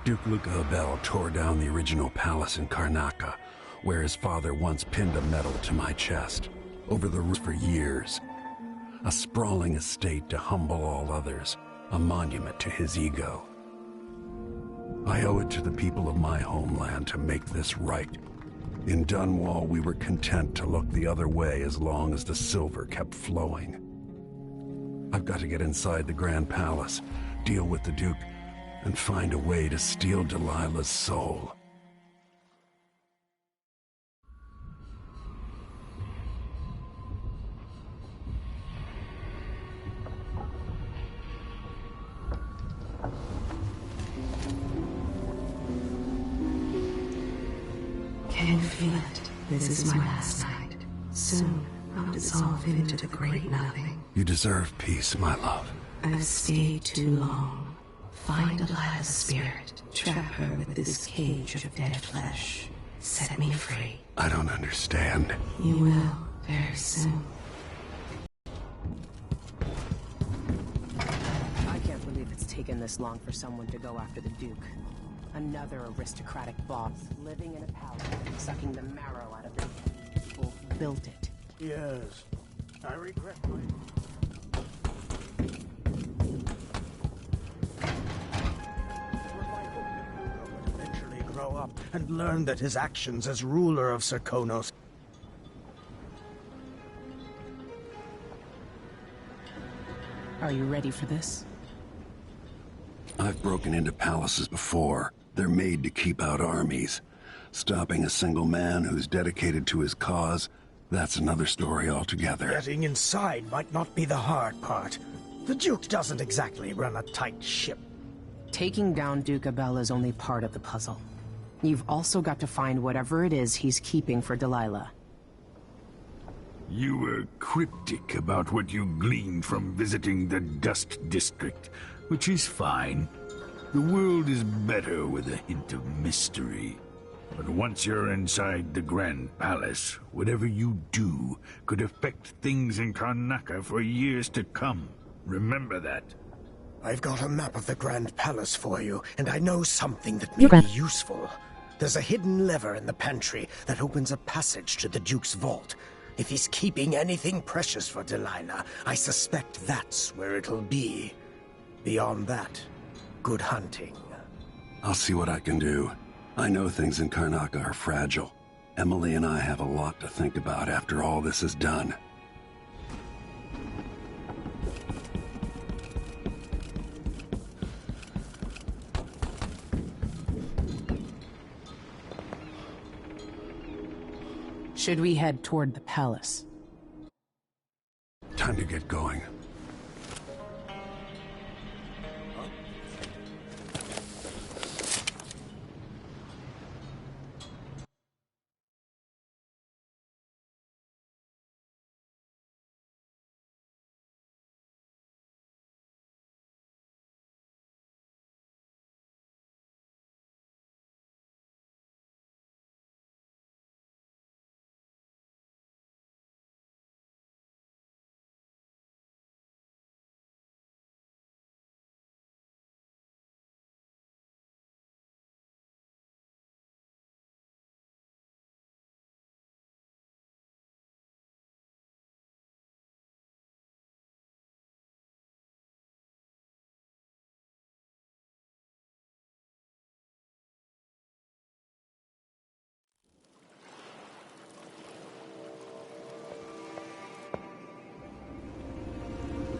Duke Luca Abel tore down the original palace in Karnaca, where his father once pinned a medal to my chest, over the roof for years. A sprawling estate to humble all others, a monument to his ego. I owe it to the people of my homeland to make this right. In Dunwall, we were content to look the other way as long as the silver kept flowing. I've got to get inside the Grand Palace, deal with the Duke, and find a way to steal Delilah's soul. Can you feel it? This is my last night. Soon, I'll dissolve into the great nothing. You deserve peace, my love. I've stayed too long. Find Delilah's spirit. Trap her with this cage of dead flesh. Set me free. I don't understand. You will, very soon. I can't believe it's taken this long for someone to go after the Duke. Another aristocratic boss, living in a palace, sucking the marrow out of the people who built it. Yes, I regret my... would eventually grow up and learn that his actions as ruler of Serkonos... Are you ready for this? I've broken into palaces before. They're made to keep out armies. Stopping a single man who's dedicated to his cause, that's another story altogether. Getting inside might not be the hard part. The Duke doesn't exactly run a tight ship. Taking down Duke Abel is only part of the puzzle. You've also got to find whatever it is he's keeping for Delilah. You were cryptic about what you gleaned from visiting the Dust District, which is fine. The world is better with a hint of mystery. But once you're inside the Grand Palace, whatever you do could affect things in Karnaca for years to come. Remember that. I've got a map of the Grand Palace for you, and I know something that may be useful. There's a hidden lever in the pantry that opens a passage to the Duke's vault. If he's keeping anything precious for Delilah, I suspect that's where it'll be. Beyond that, good hunting. I'll see what I can do. I know things in Karnaca are fragile. Emily and I have a lot to think about after all this is done. Should we head toward the palace? Time to get going.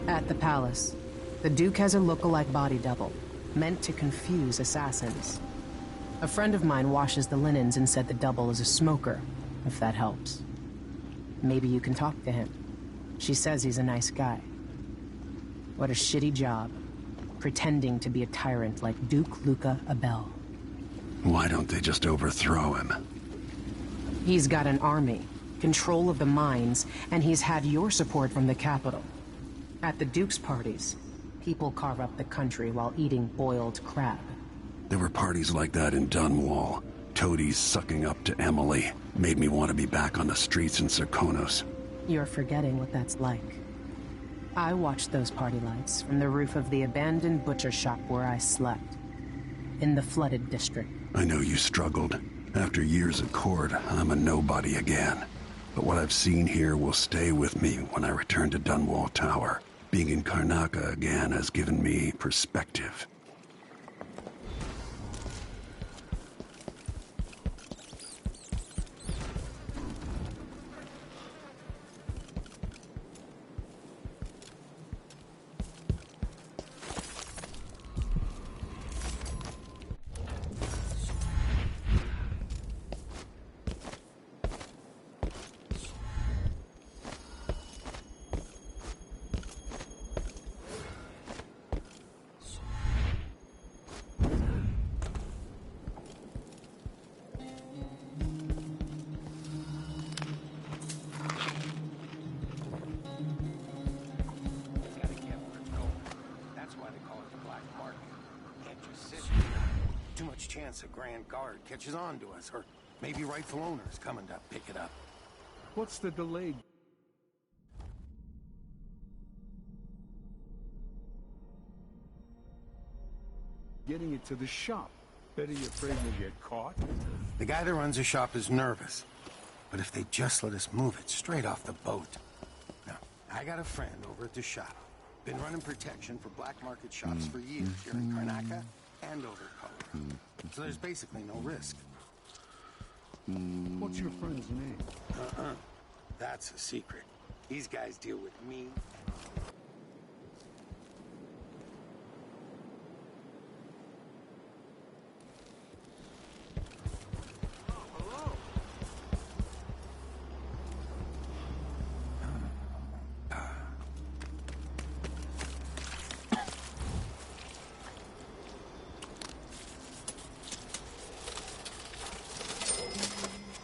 At the palace, the Duke has a look-alike body double, meant to confuse assassins. A friend of mine washes the linens and said the double is a smoker, if that helps. Maybe you can talk to him. She says he's a nice guy. What a shitty job, pretending to be a tyrant like Duke Luca Abel. Why don't they just overthrow him? He's got an army, control of the mines, and he's had your support from the capital. At the Duke's parties, people carve up the country while eating boiled crab. There were parties like that in Dunwall. Toadies sucking up to Emily made me want to be back on the streets in Serkonos. You're forgetting what that's like. I watched those party lights from the roof of the abandoned butcher shop where I slept. in the flooded district. I know you struggled. After years at court, I'm a nobody again. But what I've seen here will stay with me when I return to Dunwall Tower. Being in Karnaca again has given me perspective. Chance a Grand Guard catches on to us, or maybe rightful owners coming to pick it up. What's the delay? Getting it to the shop. Better you afraid you'll get caught? The guy that runs the shop is nervous, but if they just let us move it straight off the boat. Now, I got a friend over at the shop. Been running protection for black market shops for years here in Karnaca and over Color. So there's basically no risk. What's your friend's name? That's a secret. These guys deal with me.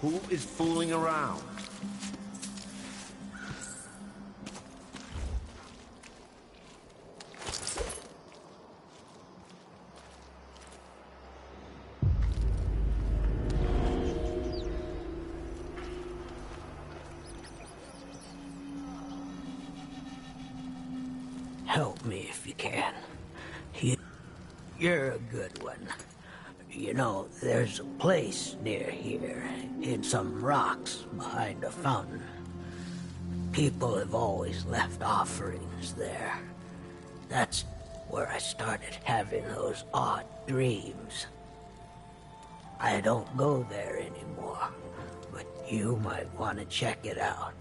Who is fooling around? Help me if you can. You're a good one. You know, there's a place near here, in some rocks behind a fountain. People have always left offerings there. That's where I started having those odd dreams. I don't go there anymore, but you might want to check it out.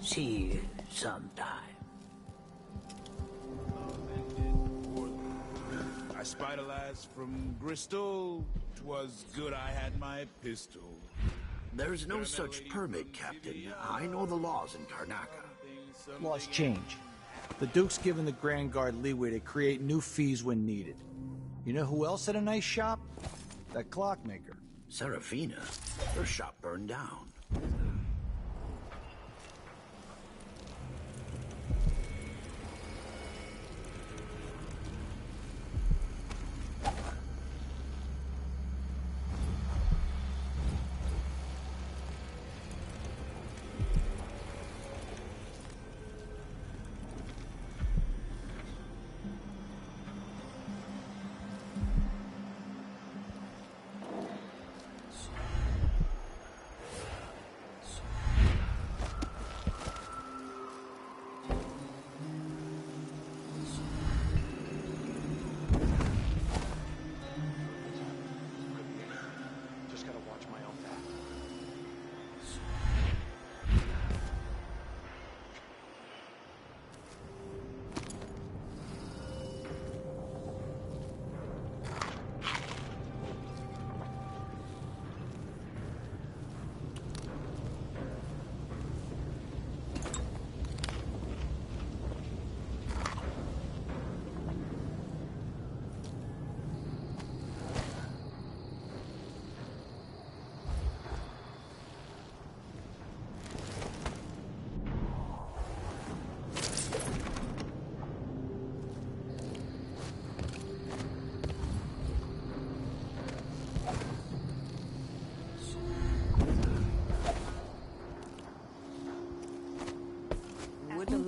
See you sometime. I spied a lass from Bristol. 'Twas good I had my pistol. There's no such permit, Captain. I know the laws in Karnaca. Laws change. The Duke's given the Grand Guard leeway to create new fees when needed. You know who else had a nice shop? That clockmaker. Serafina? Her shop burned down.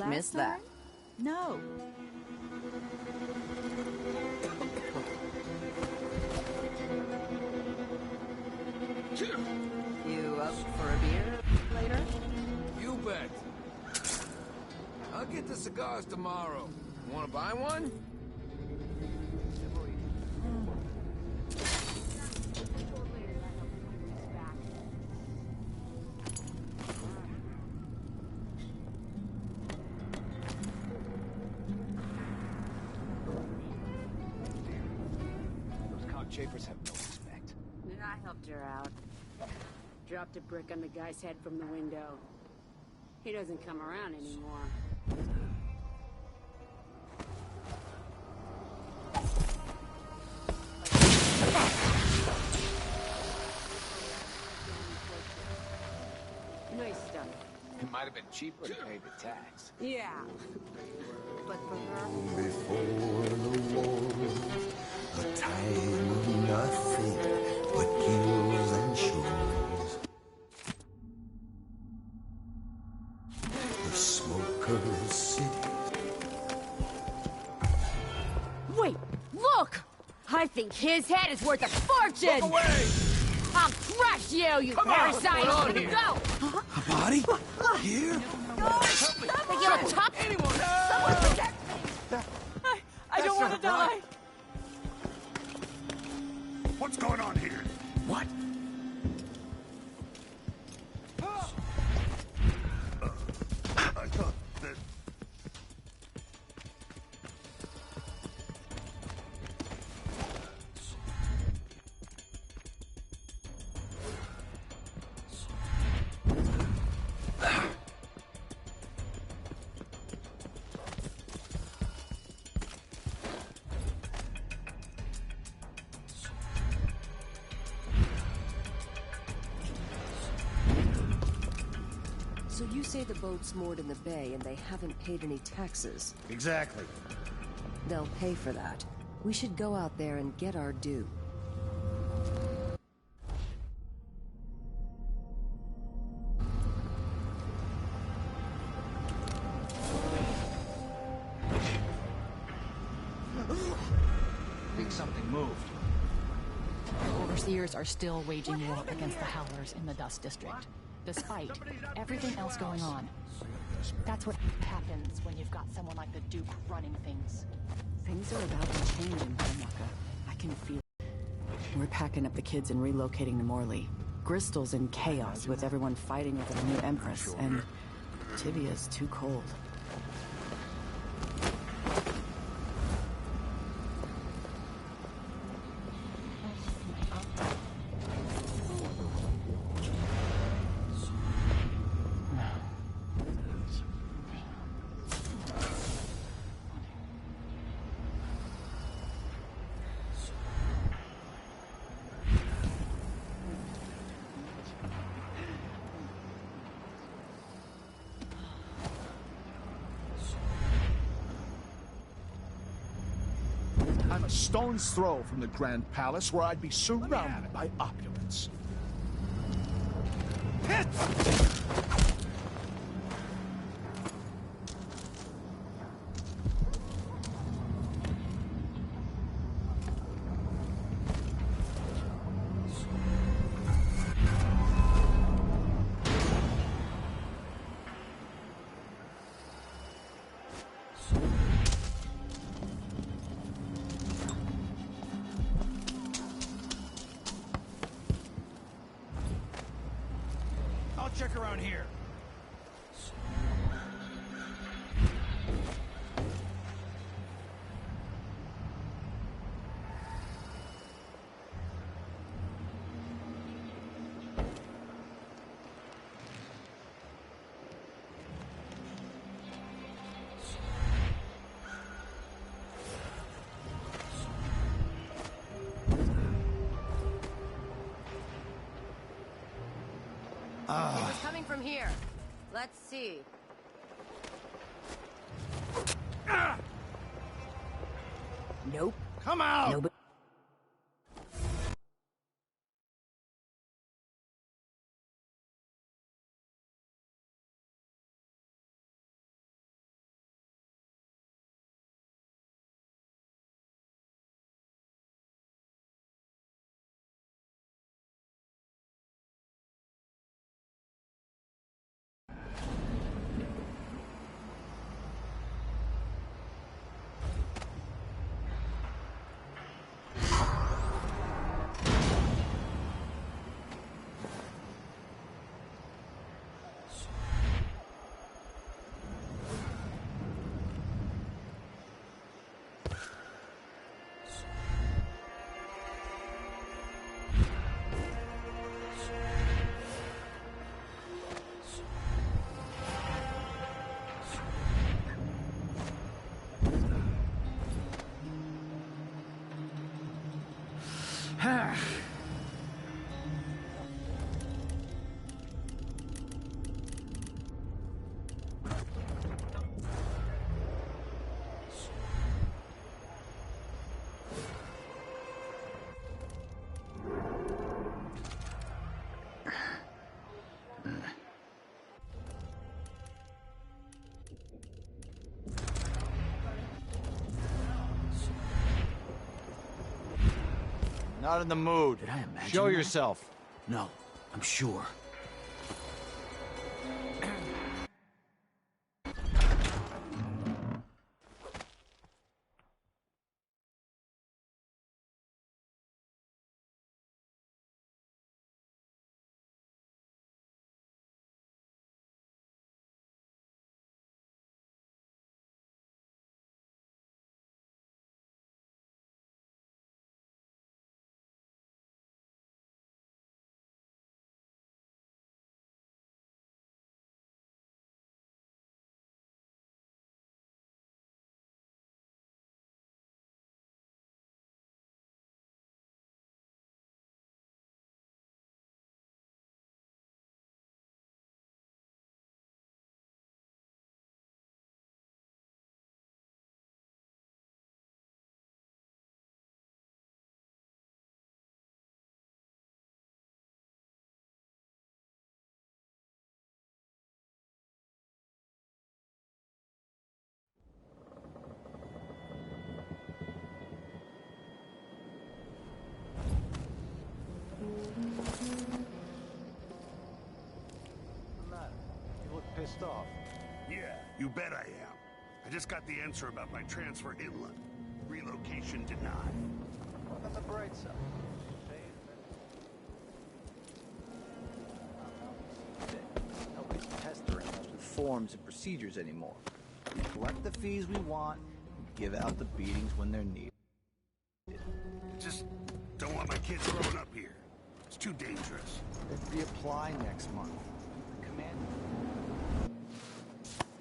Missed that. No. cigars tomorrow. Wanna buy one? Those cockchafers have no respect. I helped her out. Dropped a brick on the guy's head from the window. He doesn't come around anymore. Nice stuff. It might have been cheaper to pay the tax. Yeah. But for her... Before the war, a time of nothing but hills and shores. The smoke of the city. Wait! Look! I think his head is worth a fortune! Look away! I'll crush you, you parasite! What's going on here? Go! A body? Here? You a top? Anyone! Someone protect me! I don't want to die! What's going on here? What? I thought that... So you say the boat's moored in the bay and they haven't paid any taxes. Exactly. They'll pay for that. We should go out there and get our due. Think something moved. The Overseers are still waging war against the Howlers in the Dust District, despite everything else going on. That's what happens when you've got someone like the Duke running things. Things are about to change in Karnaka. I can feel it. We're packing up the kids and relocating to Morley. Bristol's in chaos with everyone fighting over the new Empress, and Tibia's too cold. I'm a stone's throw from the Grand Palace where I'd be surrounded by opulence. Hit! I'll check around here. It was coming from here. Let's see. Nope. Come out! Nobody. Not in the mood. Did I imagine Show that? yourself. No, I'm sure. You look pissed off. Yeah, you bet I am. I just got the answer about my transfer inland. Relocation denied. Look on the bright side. Nobody's pestering us with forms and procedures anymore. We collect the fees we want, and give out the beatings when they're needed. Just don't want my kids growing up here. It's too dangerous. They reapply next month.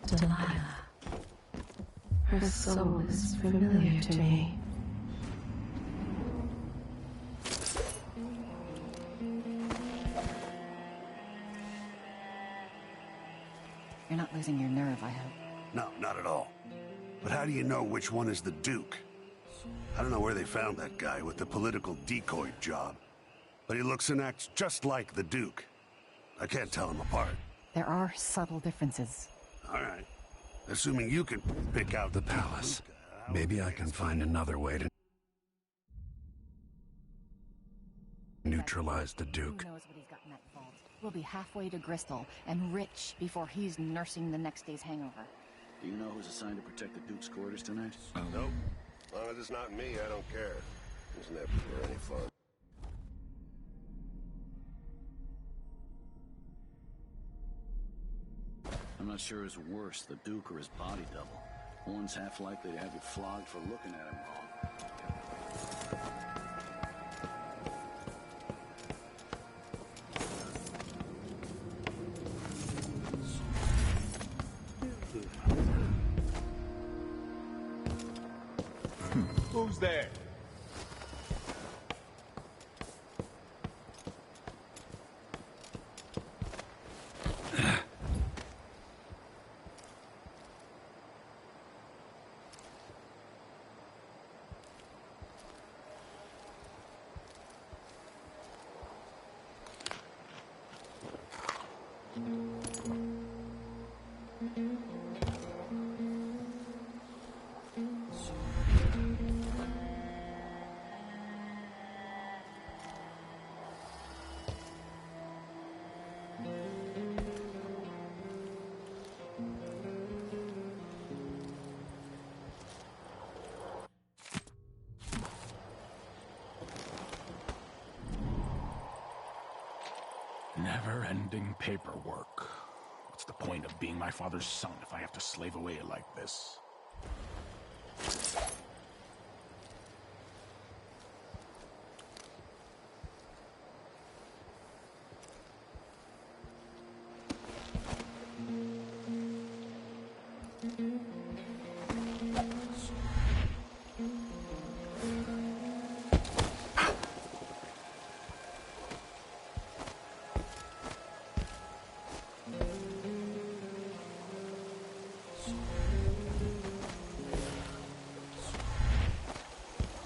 Delilah. Her soul is familiar to me. You're not losing your nerve, I hope. No, not at all. But how do you know which one is the Duke? I don't know where they found that guy with the political decoy job, but he looks and acts just like the Duke. I can't tell them apart. There are subtle differences. All right. Assuming you can pick out the palace. Maybe I can find another way to neutralize the Duke. Who knows what he's got in that vault? We'll be halfway to Bristol and rich before he's nursing the next day's hangover. Do you know who's assigned to protect the Duke's quarters tonight? Nope. As long as it's not me, I don't care. It's never for any fun. I'm not sure who's worse, the Duke or his body double. One's half likely to have you flogged for looking at him wrong. Who's there? Never-ending paperwork. What's the point of being my father's son if I have to slave away like this?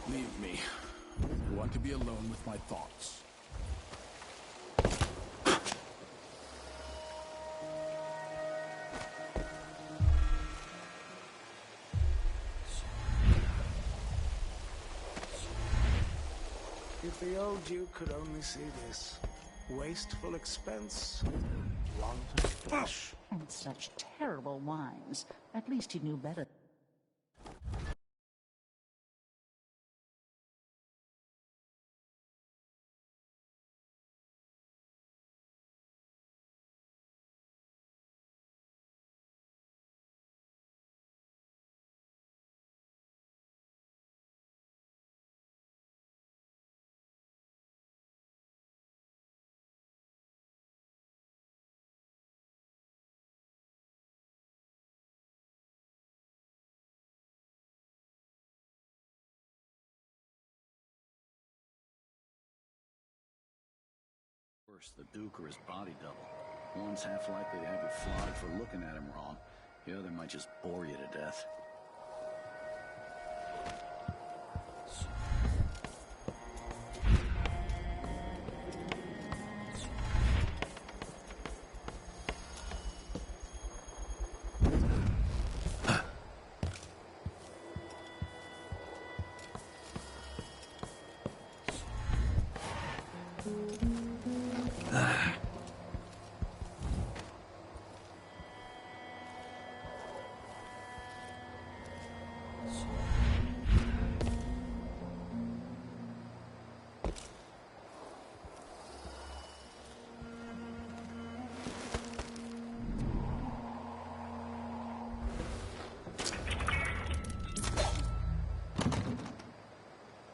Leave me. I want to be alone with my thoughts. Your The old Duke could only see this. Wasteful expense, wanton flesh. And such terrible wines. At least he knew better. Worse, the Duke or his body double. One's half likely to have you flogged for looking at him wrong. The other might just bore you to death.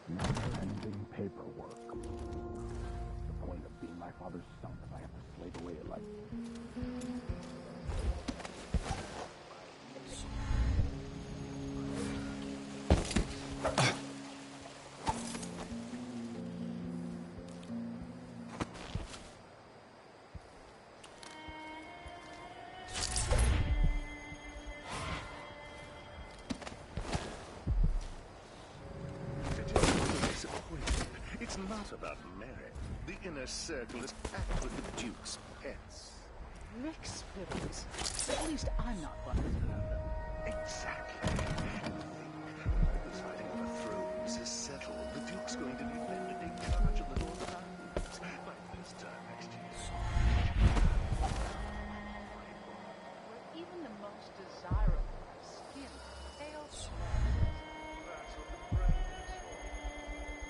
Never-ending paperwork. The point of being my father's son if I have to slave away at like... It's not about merit. The inner circle is packed with the Duke's pets. Rick's spirit. At least I'm not one. Exactly. The deciding of the thrones is settled. The Duke's going to be led to take charge of the Northern Islands by this time next year. Where even the most desirable of skin fails to That's what the brain is for.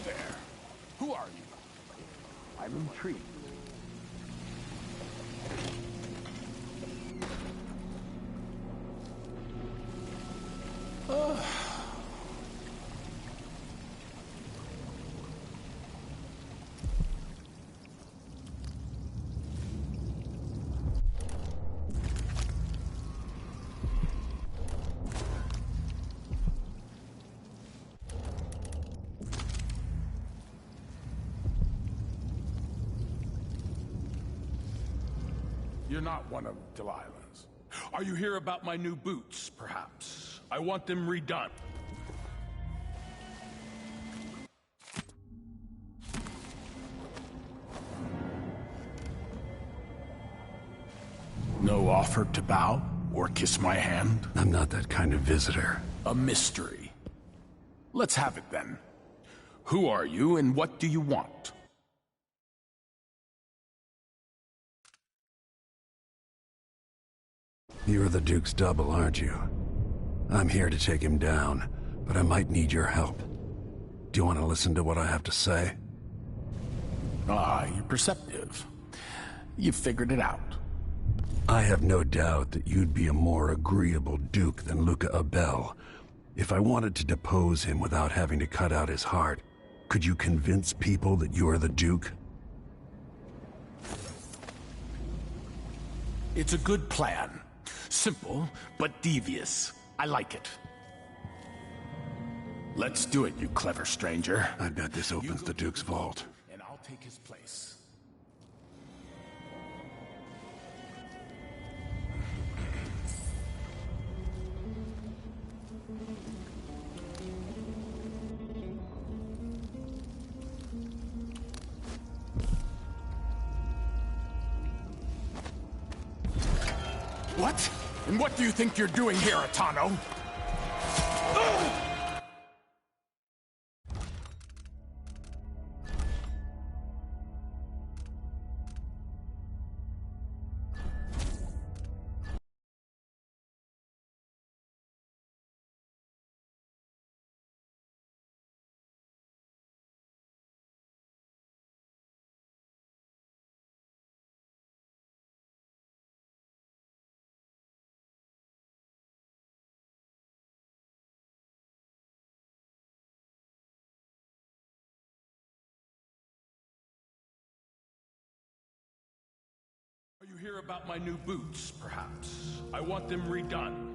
there. Who are you? I'm intrigued. You're not one of Delilah's. Are you here about my new boots, perhaps? I want them redone. No offer to bow or kiss my hand? I'm not that kind of visitor. A mystery. Let's have it then. Who are you and what do you want? You're the Duke's double, aren't you? I'm here to take him down, but I might need your help. Do you want to listen to what I have to say? Ah, you're perceptive. You've figured it out. I have no doubt that you'd be a more agreeable Duke than Luca Abel. If I wanted to depose him without having to cut out his heart, could you convince people that you're the Duke? It's a good plan. Simple, but devious. I like it. Let's do it, you clever stranger. I bet this opens the Duke's vault. And I'll take his place. What? And what do you think you're doing here, Atano? Are you here about my new boots, perhaps? I want them redone.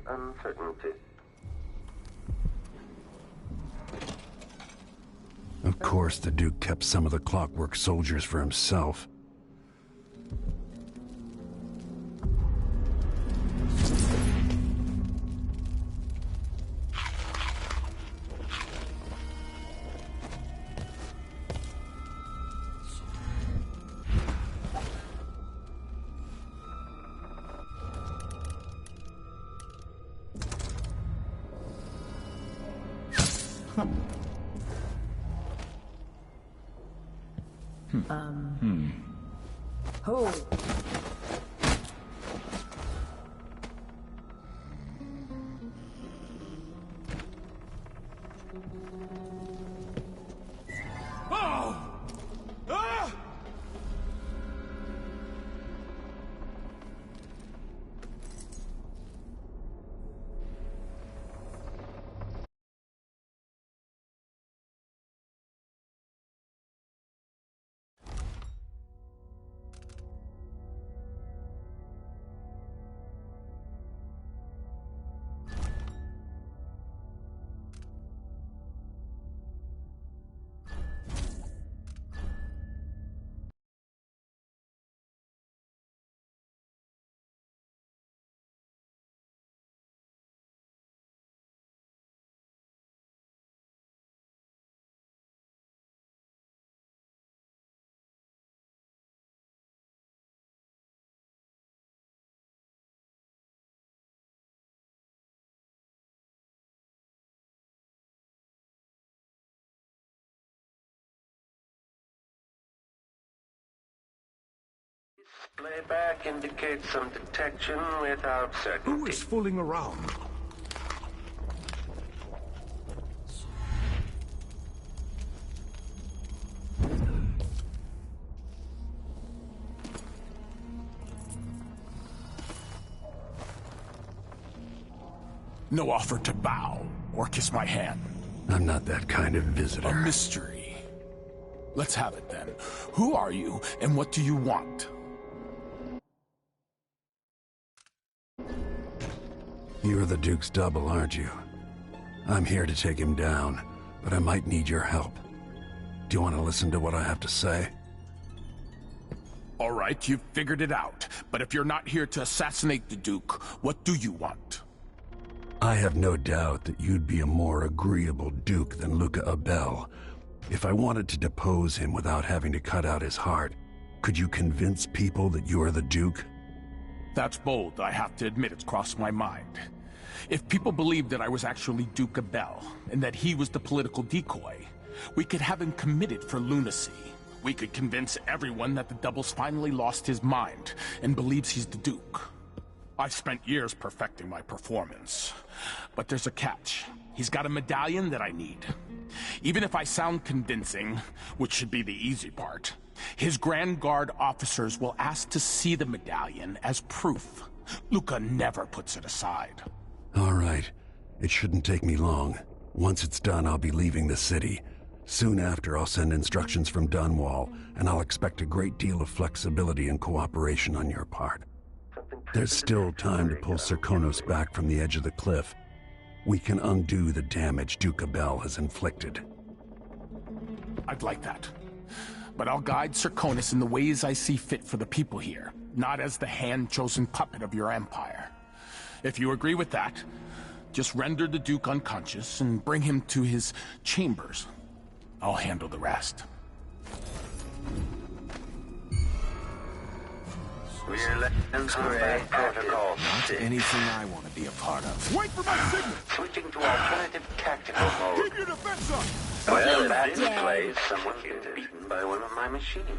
Uncertainty. Of course, the Duke kept some of the clockwork soldiers for himself. Oh. Oh! Ah! Playback indicates some detection without certainty. Who is fooling around? No offer to bow or kiss my hand. I'm not that kind of visitor. A mystery. Let's have it then. Who are you and what do you want? You're the Duke's double, aren't you? I'm here to take him down, but I might need your help. Do you want to listen to what I have to say? All right, you've figured it out. But if you're not here to assassinate the Duke, what do you want? I have no doubt that you'd be a more agreeable Duke than Luca Abel. If I wanted to depose him without having to cut out his heart, could you convince people that you are the Duke? That's bold. I have to admit it's crossed my mind. If people believed that I was actually Duke Abel, and that he was the political decoy, we could have him committed for lunacy. We could convince everyone that the Double's finally lost his mind, and believes he's the Duke. I've spent years perfecting my performance. But there's a catch. He's got a medallion that I need. Even if I sound convincing, which should be the easy part, his Grand Guard officers will ask to see the medallion as proof. Luca never puts it aside. All right. It shouldn't take me long. Once it's done, I'll be leaving the city. Soon after, I'll send instructions from Dunwall, and I'll expect a great deal of flexibility and cooperation on your part. There's still time to pull Serkonos back from the edge of the cliff. We can undo the damage Duke Abel has inflicted. I'd like that. But I'll guide Serkonos in the ways I see fit for the people here, not as the hand-chosen puppet of your empire. If you agree with that, just render the Duke unconscious and bring him to his chambers. I'll handle the rest. We're letting combat protocol. Not anything I want to be a part of. Wait for my signal! Switching to alternative tactical mode. Keep your defense up! Well, that's the place. Someone's been beaten by one of my machines.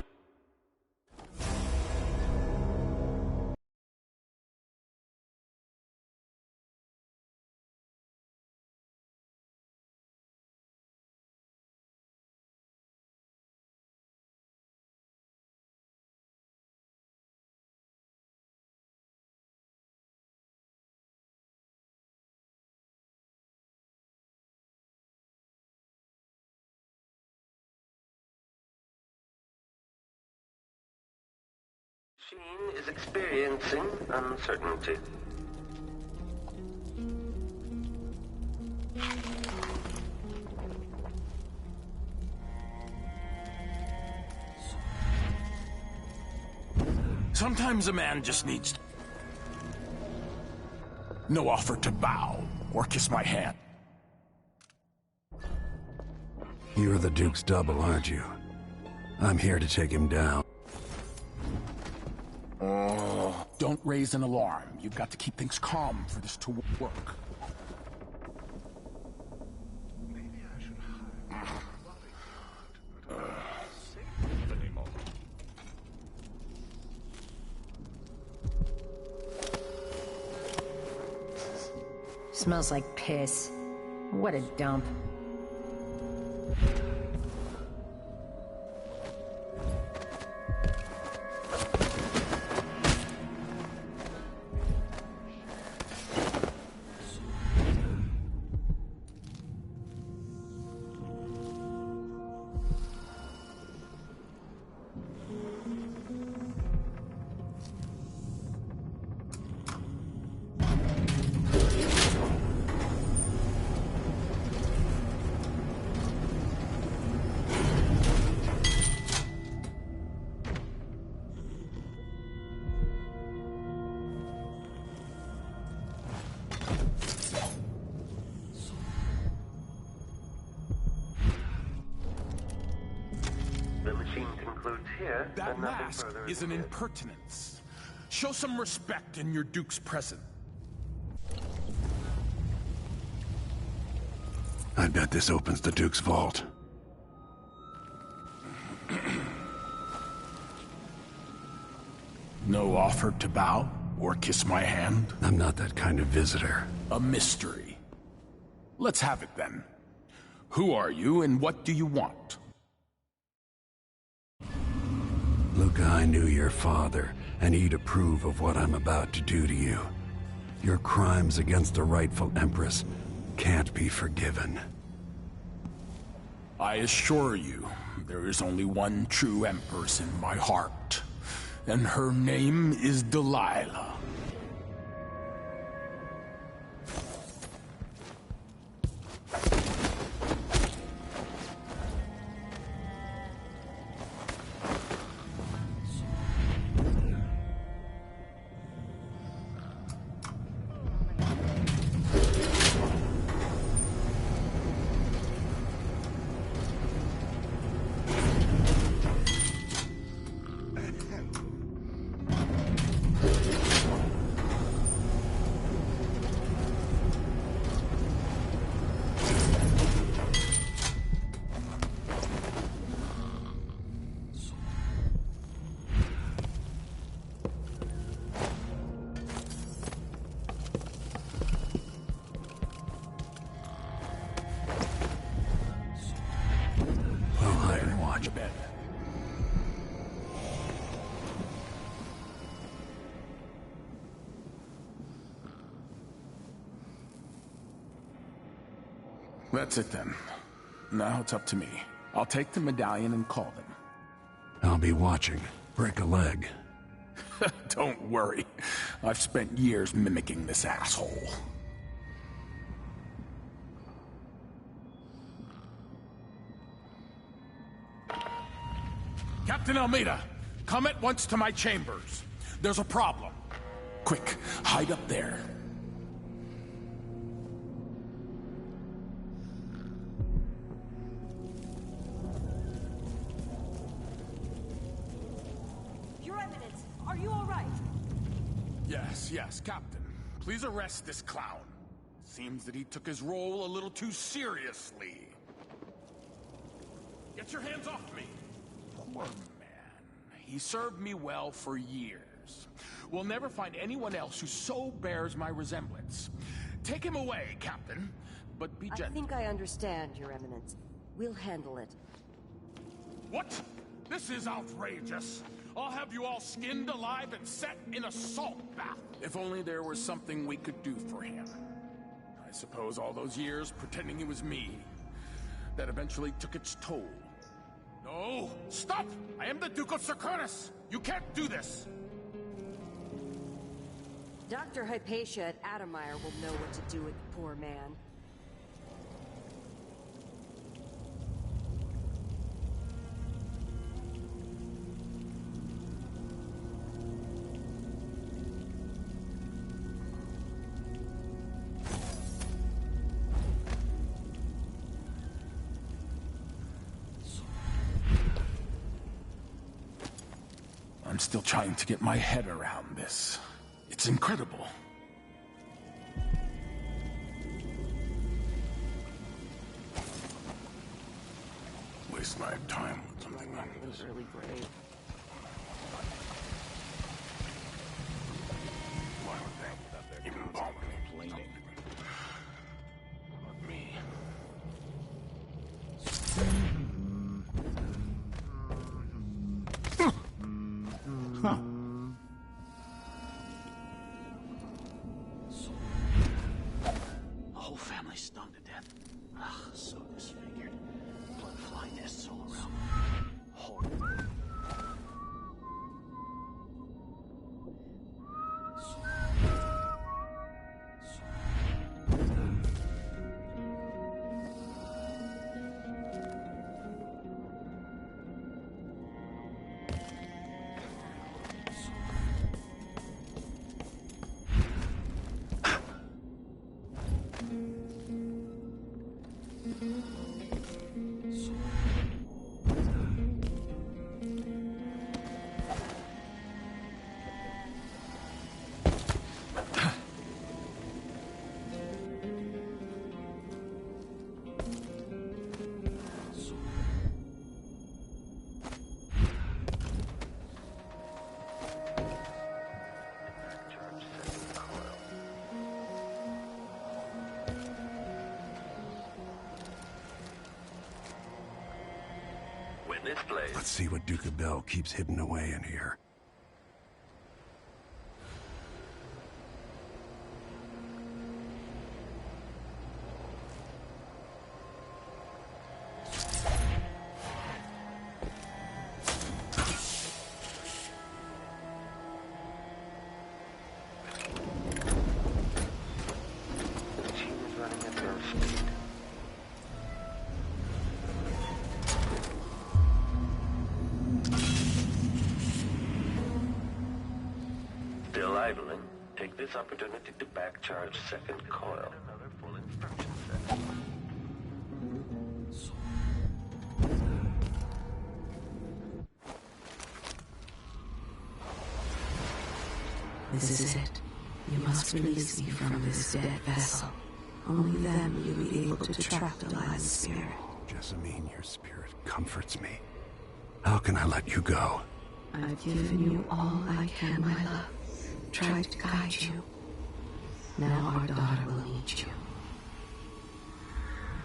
Machine is experiencing uncertainty. Sometimes a man just needs... No offer to bow or kiss my hand. You're the Duke's double, aren't you? I'm here to take him down. Oh, don't raise an alarm. You've got to keep things calm for this to work. Maybe I should hire anymore. Smells like piss. What a dump. That mask is an impertinence. Show some respect in your Duke's presence. I bet this opens the Duke's vault. No offer to bow or kiss my hand? I'm not that kind of visitor. A mystery. Let's have it then. Who are you and what do you want? Luca, I knew your father, and he'd approve of what I'm about to do to you. Your crimes against the rightful Empress can't be forgiven. I assure you, there is only one true Empress in my heart, and her name is Delilah. That's it then. Now it's up to me. I'll take the medallion and call them. I'll be watching. Break a leg. Don't worry. I've spent years mimicking this asshole. Captain Almeida, come at once to my chambers. There's a problem. Quick, hide up there. Your Eminence, are you all right? Yes, Captain. Please arrest this clown. Seems that he took his role a little too seriously. Get your hands off me! Poor man. He served me well for years. We'll never find anyone else who so bears my resemblance. Take him away, Captain, but be gentle. I think I understand, Your Eminence. We'll handle it. What? This is outrageous. I'll have you all skinned alive and set in a salt bath. If only there was something we could do for him. I suppose all those years pretending he was me, that eventually took its toll. No! Stop! I am the Duke of Serconis! You can't do this! Dr. Hypatia at Adamire will know what to do with the poor man. I'm still trying to get my head around this. It's incredible. Waste my time with something like this. It was really great. Why would they even bother complaining? Not me. Huh. The whole family's stung to death. Ugh, so disfigured. Blood fly nests all around. Horrible. this place. Let's see what Duke of Bell keeps hidden away in here. Still idling. Take this opportunity to back-charge second coil. Another full instruction set. This is it. You must release me from this dead vessel. Only then will you be able to trap Delilah's spirit. Jessamine, your spirit comforts me. How can I let you go? I've given you all I can, my love. Tried to guide you. Now our daughter will need you.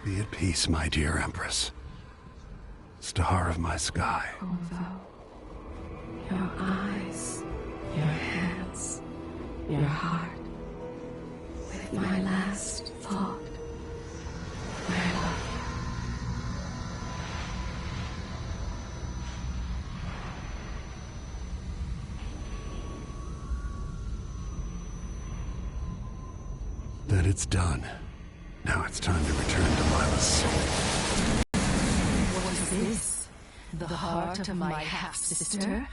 Be at peace, my dear Empress. Star of my sky. Corvo, your eyes, your hands, your heart. With my last thought, my love. That it's done. Now it's time to return Delilah's soul. What is this? The heart of my half-sister?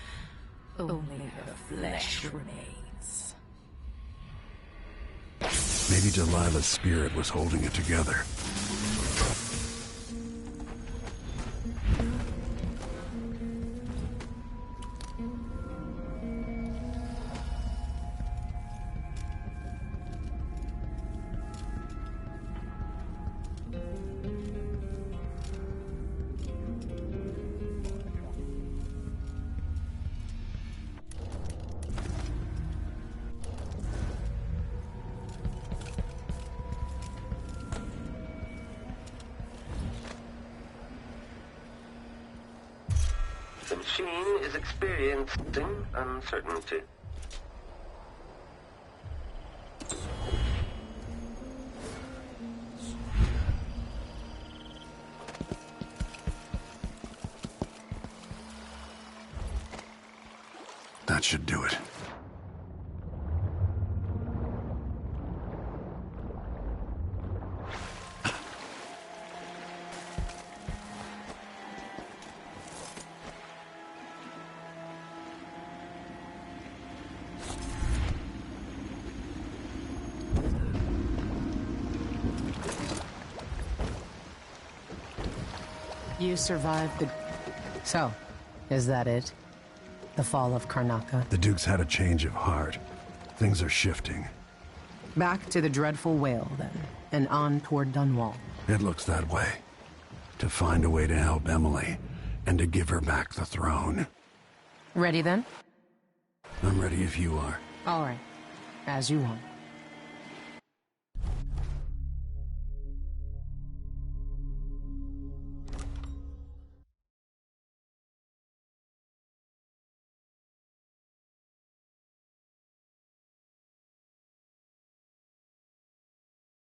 Only her flesh remains. Maybe Delilah's spirit was holding it together. The machine is experiencing uncertainty. That should do it. You survived the... So, is that it? The fall of Karnaca? The Duke's had a change of heart. Things are shifting. Back to the dreadful whale, then, and on toward Dunwall. It looks that way. To find a way to help Emily, and to give her back the throne. Ready, then? I'm ready if you are. All right. As you want.